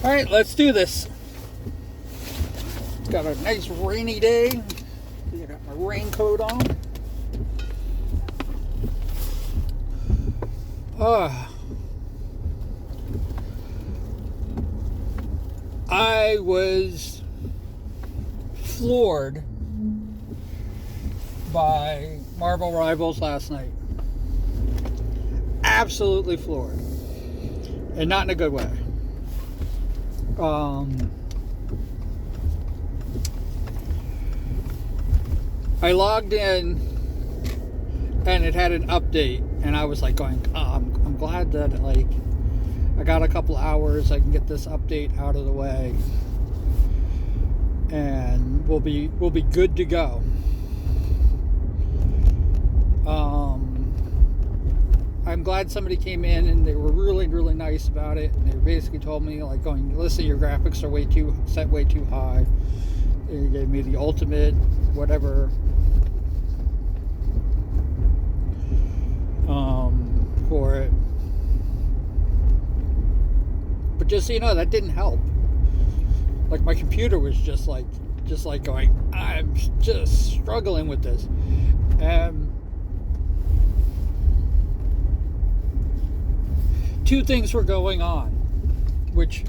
All right, let's do this. It's got a nice rainy day. I got my raincoat on. I was floored by Marvel Rivals last night. Absolutely floored. And not in a good way. I logged in and it had an update, and I was like going, I'm glad that like I got a couple hours, I can get this update out of the way and we'll be good to go. I'm glad somebody came in and they were really, really nice about it, and they basically told me like going, listen, your graphics are set way too high. They gave me the ultimate whatever for it. But just so you know, that didn't help. Like my computer was just like going, I'm just struggling with this. Two things were going on, which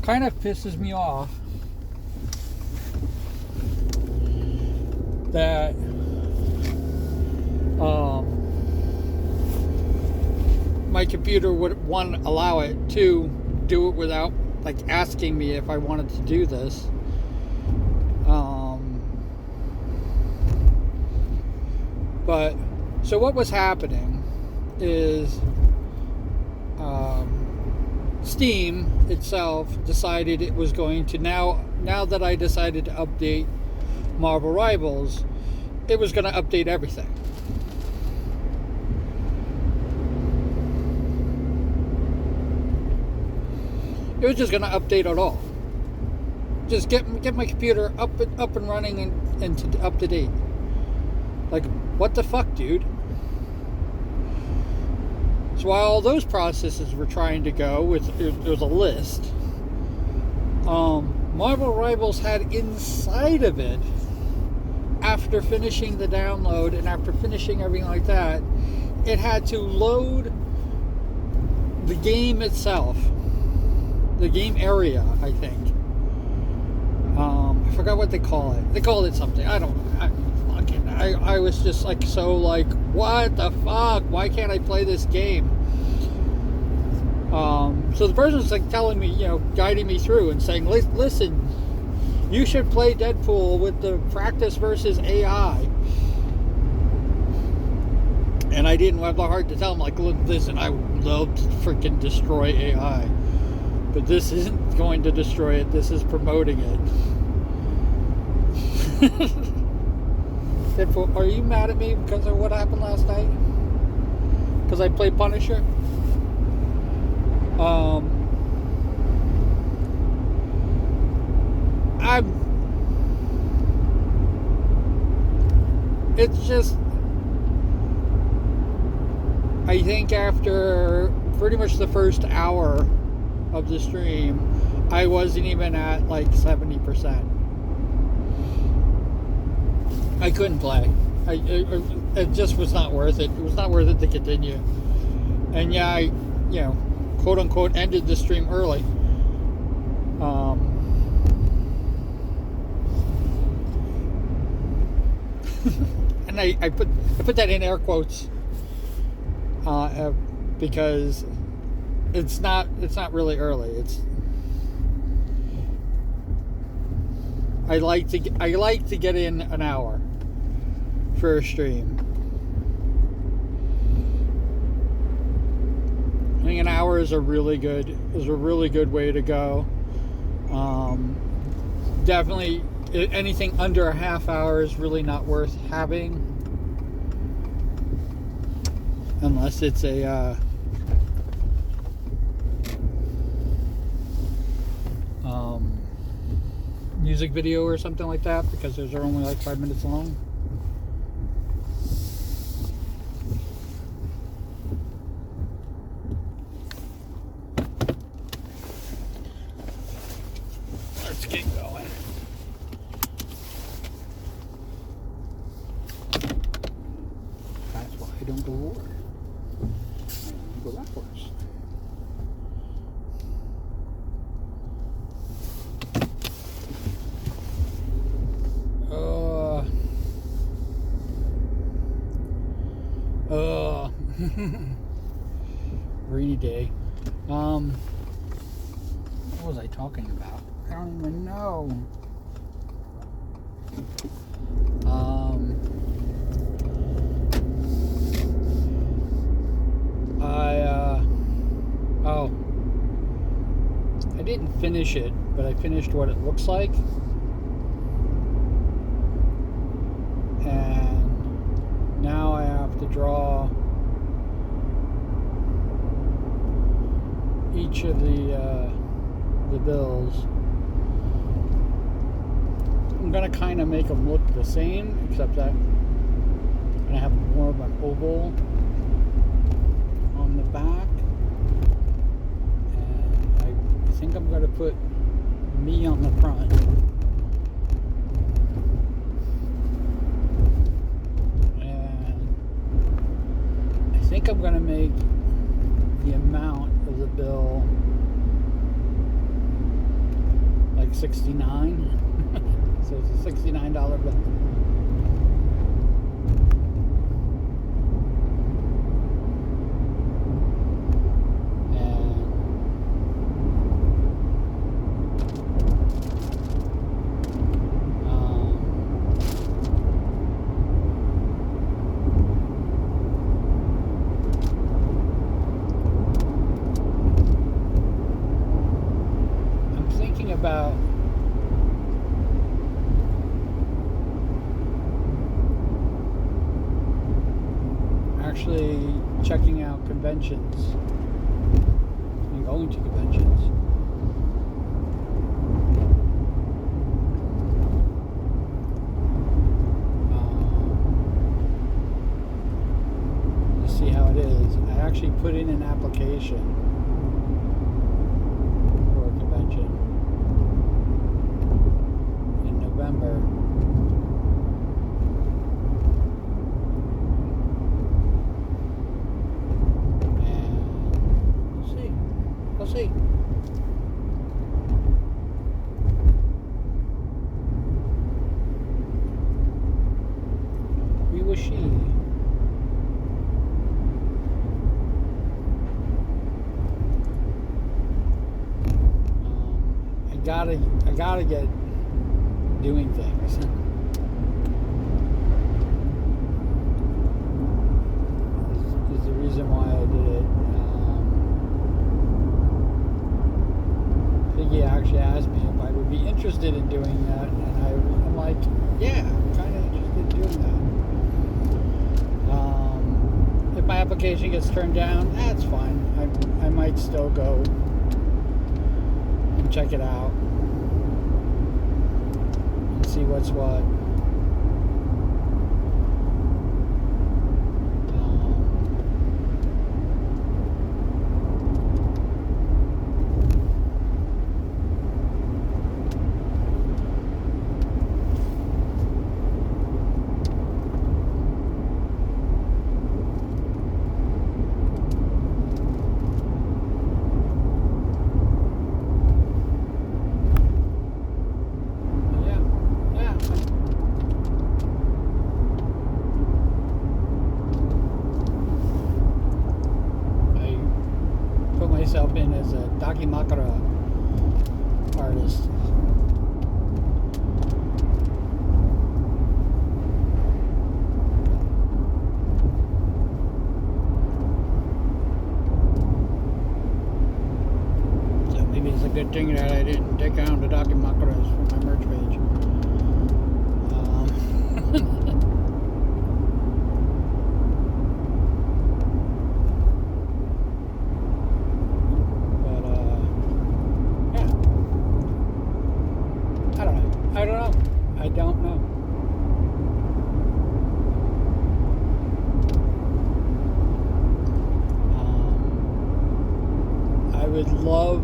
kind of pisses me off. That my computer would, one, allow it, two, do it without like asking me if I wanted to do this. But so what was happening is Steam itself decided it was going to now that I decided to update Marvel Rivals, it was going to update everything. It was just going to update it all. Just get my computer up and running and up to date. Like, what the fuck, dude? So while all those processes were trying to go, there was a list. Marvel Rivals had inside of it, after finishing the download and after finishing everything like that, it had to load the game itself, the game area, I think. I forgot what they call it. They call it something. I don't know. I was just like, so like, what the fuck? Why can't I play this game? So the person's like telling me, guiding me through and saying, listen, you should play Deadpool with the practice versus AI. And I didn't have the heart to tell him, like, listen, I would love to freaking destroy AI. But this isn't going to destroy it. This is promoting it. Deadpool, are you mad at me because of what happened last night? Because I played Punisher? It's just, I think after pretty much the first hour of the stream, I wasn't even at like 70%. I couldn't play. It just was not worth it. It was not worth it to continue. And yeah, I, quote unquote, ended the stream early. And I put that in air quotes because it's not really early. I like to get in an hour for a stream. I think an hour is a really good way to go. Definitely anything under a half hour is really not worth having, unless it's a music video or something like that, because those are only like 5 minutes long. get going. That's why I don't go over. I go backwards. Rainy day. What was I talking about? I don't even know. I didn't finish it, but I finished what it looks like. And now I have to draw each of the bills. I'm gonna kind of make them look the same, except that I'm gonna have more of an oval on the back, and I think I'm gonna put me on the front. And I think I'm gonna make the amount of the bill like $69. So it's a $69 bill. About actually checking out conventions and going to conventions. To see how it is. I actually put in an application for a convention November. And we'll see. We will see. I gotta get doing things. This is the reason why I did it. Piggy actually asked me if I would be interested in doing that, and I'm like, yeah, I'm kind of interested in doing that. If my application gets turned down, that's fine. I might still go and check it out. See what's what. Myself in as a Dakimakura artist. So maybe it's a good thing that I didn't take down the Dakimakuras from my merch page. I don't know. I would love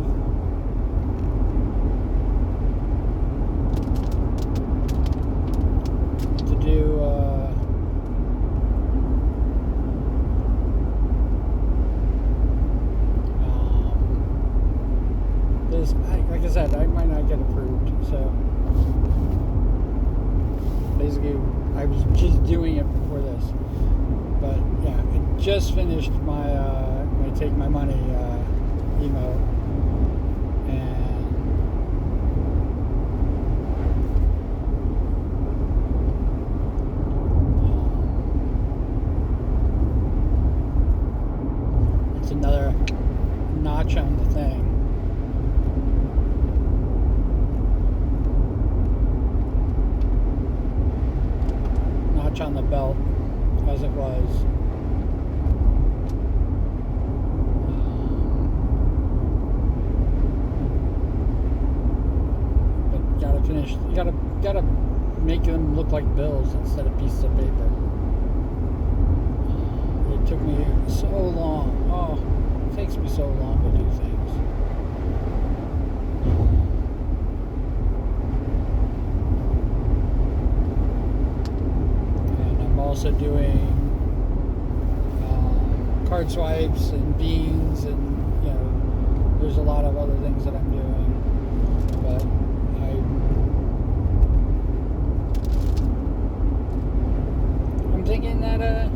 just, like I said, I might not get approved. So basically, I was just doing it before this. But yeah, I just finished my take my money emote, and it's another notch on the thing. Notch on the belt, as it was. You gotta make them look like bills instead of pieces of paper. It took me so long. Oh, it takes me so long to do things. And I'm also doing card swipes and beans, and there's a lot of other things that I'm doing, but I'm thinking that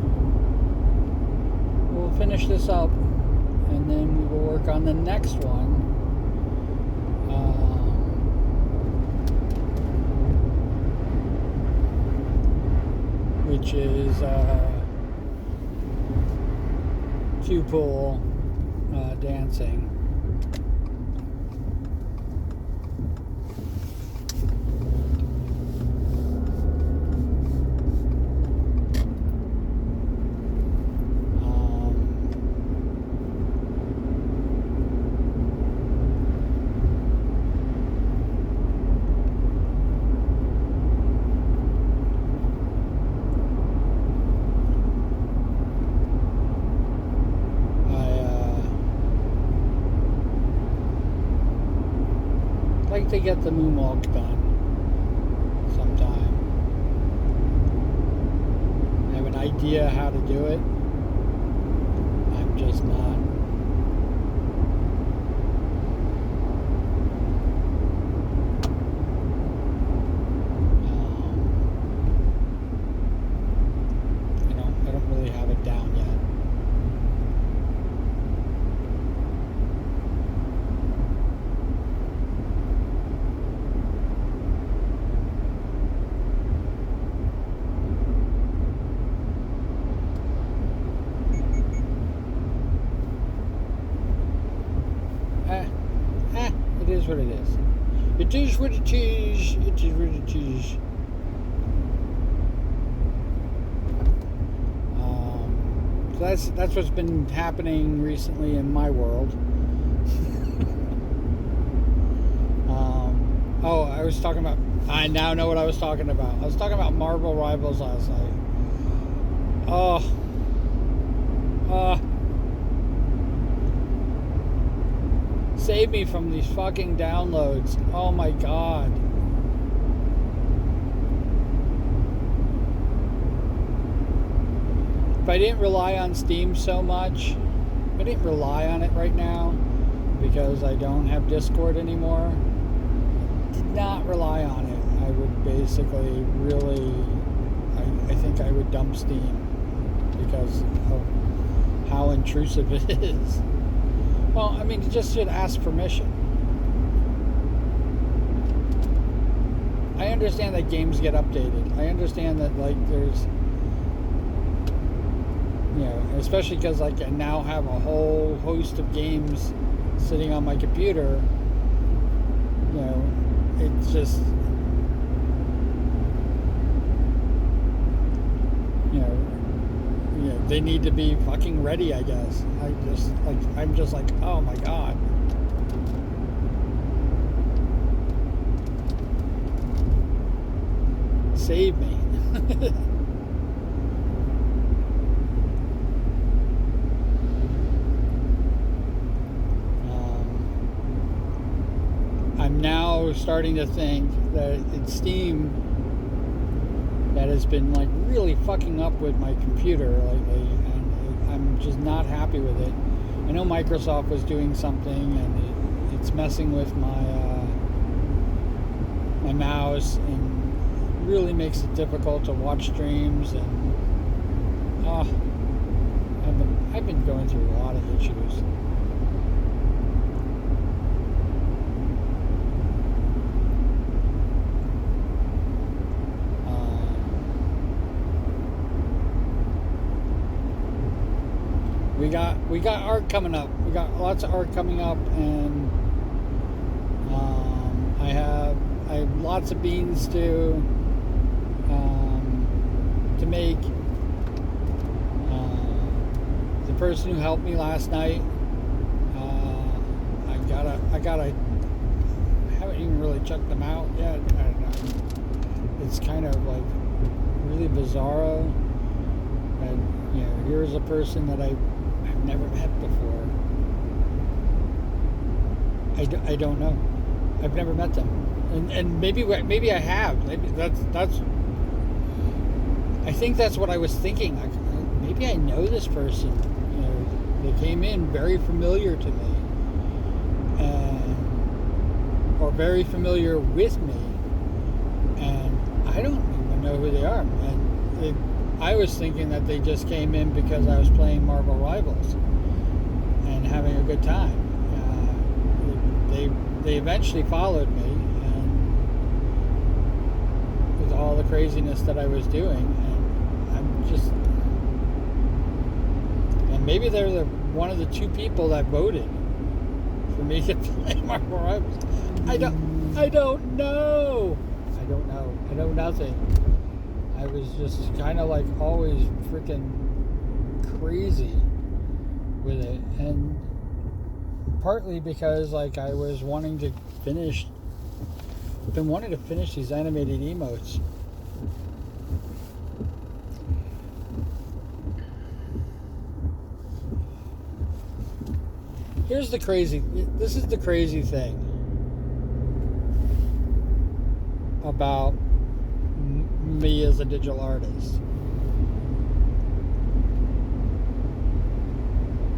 we'll finish this up, and then we will work on the next one, which is cue pool dancing. To get the moonwalk done sometime. I have an idea how to do it. I'm just not. I don't really have it down yet. It is what it is. It is what it is. It is what it is. So that's what's been happening recently in my world. I was talking about. I now know what I was talking about. I was talking about Marvel Rivals last night. Save me from these fucking downloads. Oh my god. If I didn't rely on Steam so much, I didn't rely on it right now because I don't have Discord anymore. I did not rely on it. I would basically really, I think I would dump Steam because of how intrusive it is. Well, I mean, you just should ask permission. I understand that games get updated. I understand that, like, there's, especially because, like, I now have a whole host of games sitting on my computer. It's just, they need to be fucking ready, I guess. I'm just like, oh my god. Save me. I'm now starting to think that it's Steam that has been, like, really fucking up with my computer lately, and I'm just not happy with it. I know Microsoft was doing something, and it's messing with my mouse, and really makes it difficult to watch streams. And I've been going through a lot of issues. We got art coming up. We got lots of art coming up, and I have lots of beans to make. The person who helped me last night, I haven't even really checked them out yet. It's kind of like really bizarro. And here's a person that I've never met before. I don't know. I've never met them, and maybe I have. Maybe that's. I think that's what I was thinking. Maybe I know this person. They came in very familiar to me, or very familiar with me, and I don't even know who they are. And I was thinking that they just came in because I was playing Marvel Rivals and having a good time. They eventually followed me, and with all the craziness that I was doing, and I'm just, and maybe they're one of the 2 people that voted for me to play Marvel Rivals. I don't know. I know nothing. I was just kind of like always freaking crazy with it, and partly because like I was wanting to finish these animated emotes. This is the crazy thing about me as a digital artist.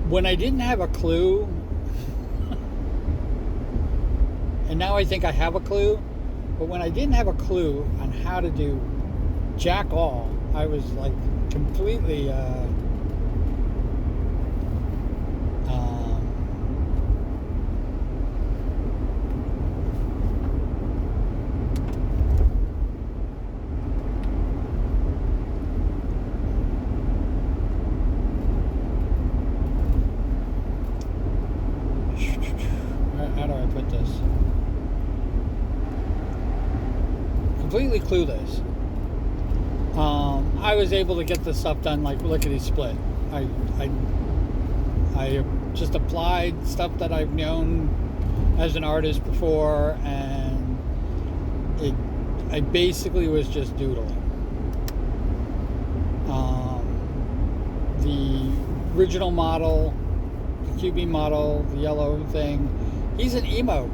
When I didn't have a clue, and now I think I have a clue, but when I didn't have a clue on how to do jack all, I was like completely how do I put this? Completely clueless. I was able to get this stuff done like lickety split. I just applied stuff that I've known as an artist before, and I basically was just doodling. The original model, the QB model, the yellow thing, he's an emote.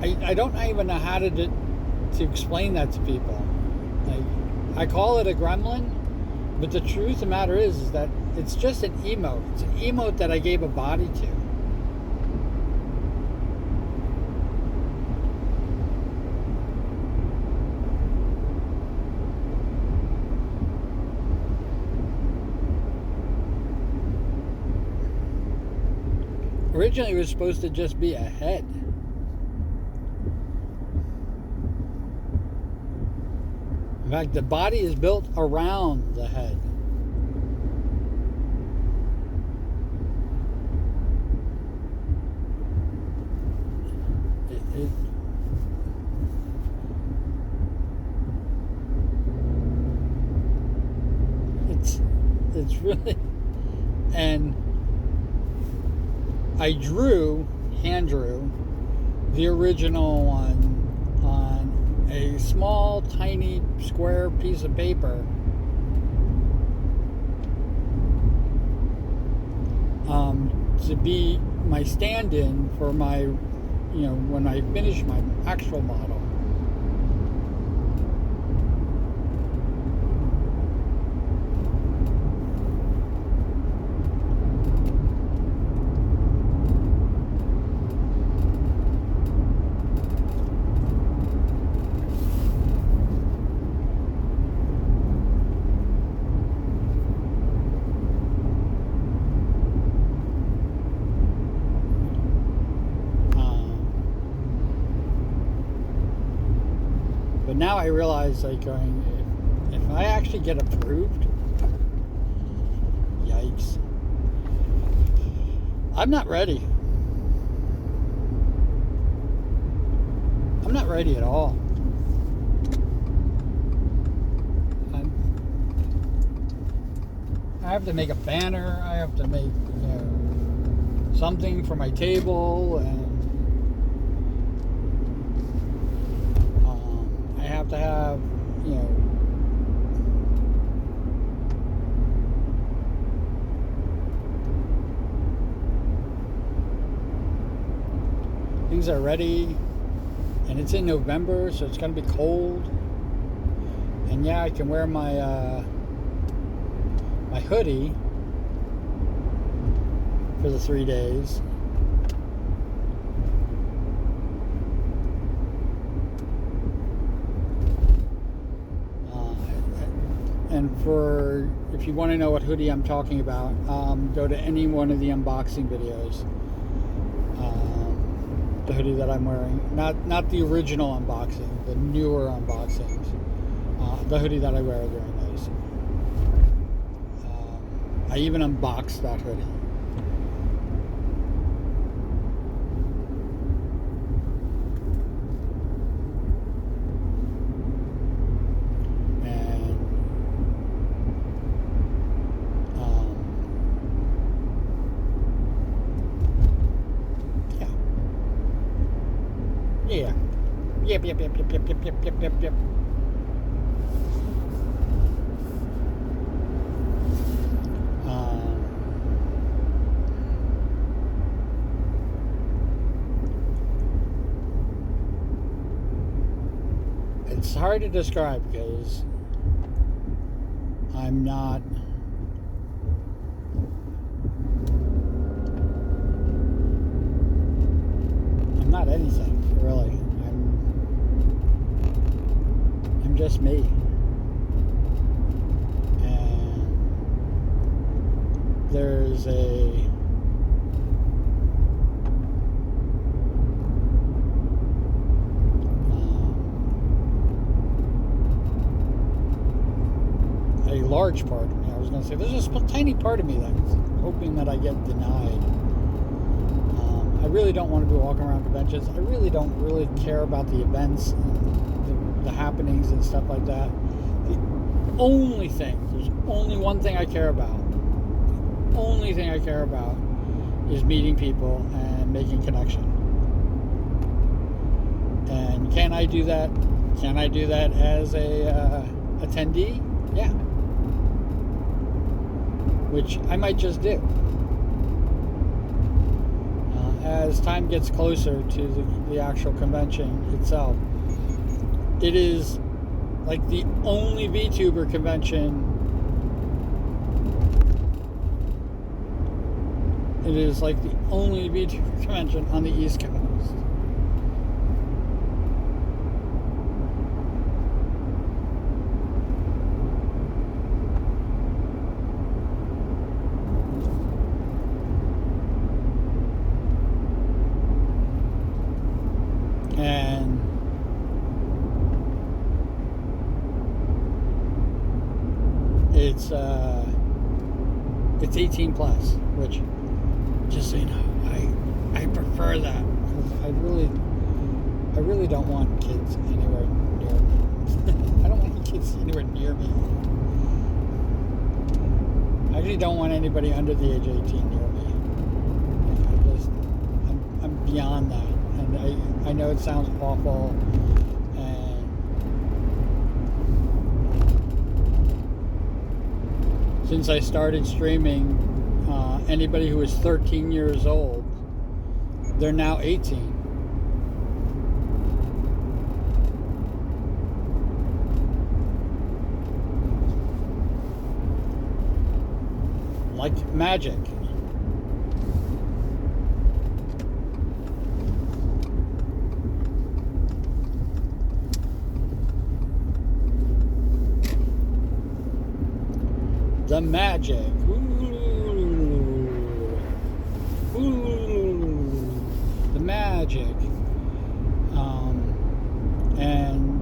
I don't even know how to explain that to people. I call it a gremlin, but the truth of the matter is that it's just an emote. It's an emote that I gave a body to. Originally, it was supposed to just be a head. In fact, the body is built around the head. It's really, and I hand drew the original one on a small, tiny, square piece of paper. To be my stand-in for my, when I finish my actual model. But now I realize, like, going, if I actually get approved, yikes. I'm not ready. I'm not ready at all. I have to make a banner. I have to make, something for my table, and I have to have, things are ready, and it's in November, so it's going to be cold. And yeah, I can wear my my hoodie for the 3 days. And for, if you want to know what hoodie I'm talking about, go to any one of the unboxing videos. The hoodie that I'm wearing, not the original unboxing, the newer unboxings. The hoodie that I wear are very nice. I even unboxed that hoodie. Yeah. Yep. It's hard to describe because I'm not anything, really. I'm just me. And there's a large part of me. I was going to say there's a tiny part of me that's hoping that I get denied. I really don't want to be walking around conventions. I really don't care about the events and the happenings and stuff like that. There's only one thing I care about. The only thing I care about is meeting people and making connection. And can I do that? Can I do that as a attendee? Yeah. Which I might just do. As time gets closer to the actual convention itself, it is like the only VTuber convention. It is like the only VTuber convention on the East Coast. And it's 18 plus, which, just so you know, I prefer that. I really don't want kids anywhere near me. I don't want kids anywhere near me. I actually don't want anybody under the age of 18 near me. I'm beyond that. And I know it sounds awful, and since I started streaming, anybody who was 13 years old, they're now 18. Like magic. The magic. Ooh. The magic. And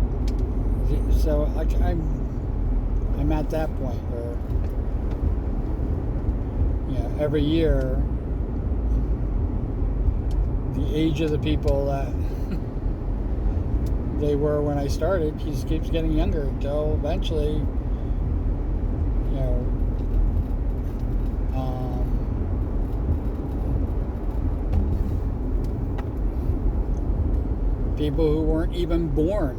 So I'm at that point where, every year the age of the people that they were when I started just keeps getting younger until eventually, people who weren't even born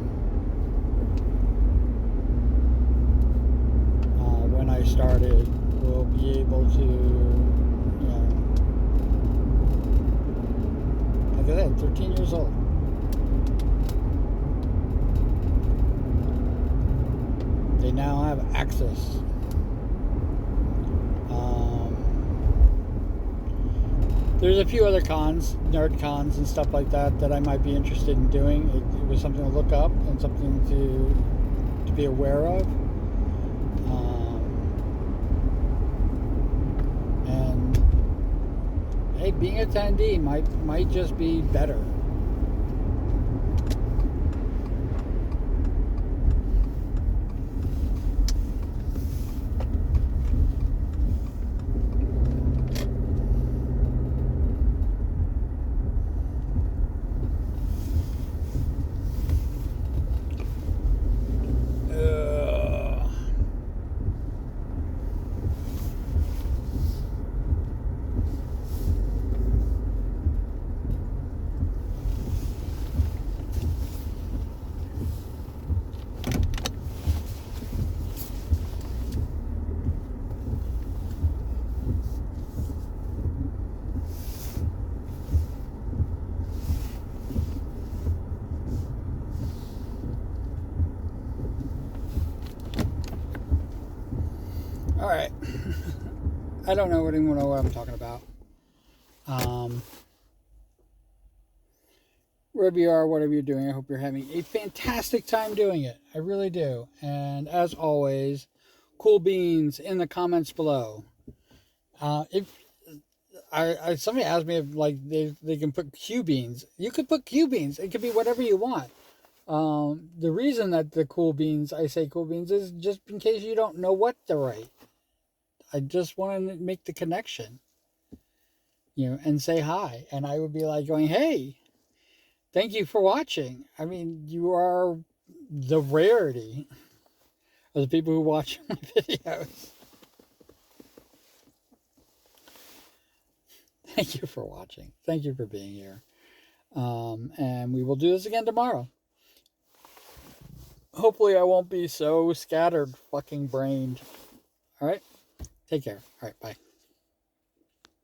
when I started will be able to, like I said, 13 years old. They now have access. There's a few other cons, nerd cons and stuff like that I might be interested in doing. It was something to look up and something to be aware of. And hey, being an attendee might just be better. All right. I don't know even know what I'm talking about. Wherever you are, whatever you're doing, I hope you're having a fantastic time doing it. I really do. And as always, cool beans in the comments below. If somebody asked me if like they can put Q beans, you could put Q beans. It could be whatever you want. The reason that I say cool beans is just in case you don't know what to write. I just want to make the connection, and say hi. And I would be like going, hey, thank you for watching. I mean, you are the rarity of the people who watch my videos. Thank you for watching. Thank you for being here. And we will do this again tomorrow. Hopefully I won't be so scattered fucking brained. All right? Take care. All right, bye.